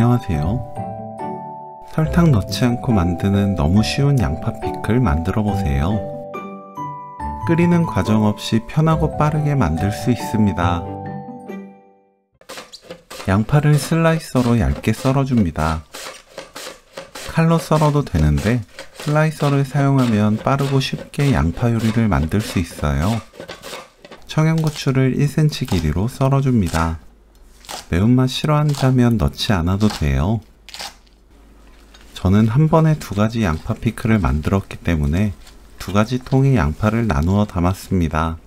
안녕하세요. 설탕 넣지 않고 만드는 너무 쉬운 양파 피클 만들어 보세요. 끓이는 과정 없이 편하고 빠르게 만들 수 있습니다. 양파를 슬라이서로 얇게 썰어줍니다. 칼로 썰어도 되는데 슬라이서를 사용하면 빠르고 쉽게 양파 요리를 만들 수 있어요. 청양고추를 1cm 길이로 썰어줍니다. 매운맛 싫어한다면 넣지 않아도 돼요. 저는 한 번에 2가지 양파 피클을 만들었기 때문에 2가지 통에 양파를 나누어 담았습니다.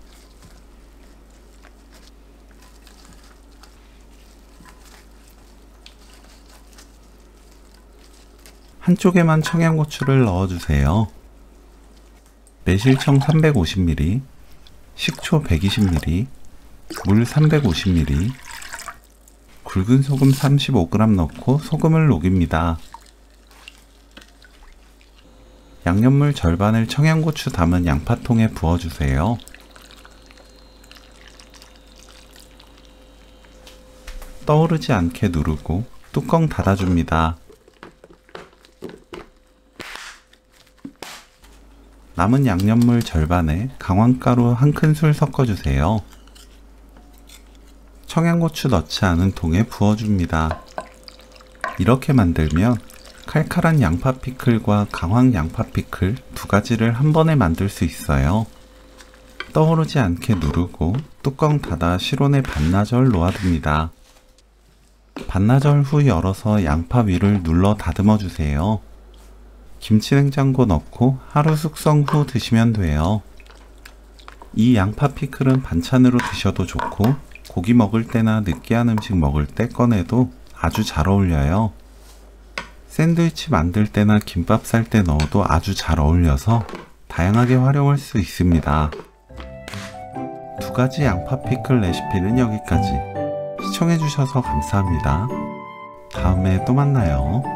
한쪽에만 청양고추를 넣어주세요. 매실청 350ml, 식초 120ml, 물 350ml, 굵은 소금 35g 넣고 소금을 녹입니다. 양념물 절반을 청양고추 담은 양파통에 부어주세요. 떠오르지 않게 누르고 뚜껑 닫아줍니다. 남은 양념물 절반에 강황가루 1큰술 섞어주세요. 청양고추 넣지 않은 통에 부어줍니다. 이렇게 만들면 칼칼한 양파 피클과 강황 양파 피클 2가지를 한 번에 만들 수 있어요. 떠오르지 않게 누르고 뚜껑 닫아 실온에 반나절 놓아둡니다. 반나절 후 열어서 양파 위를 눌러 다듬어 주세요. 김치냉장고 넣고 하루 숙성 후 드시면 돼요. 이 양파 피클은 반찬으로 드셔도 좋고 고기 먹을 때나 느끼한 음식 먹을 때 꺼내도 아주 잘 어울려요. 샌드위치 만들 때나 김밥 쌀 때 넣어도 아주 잘 어울려서 다양하게 활용할 수 있습니다. 2가지 양파 피클 레시피는 여기까지. 시청해주셔서 감사합니다. 다음에 또 만나요.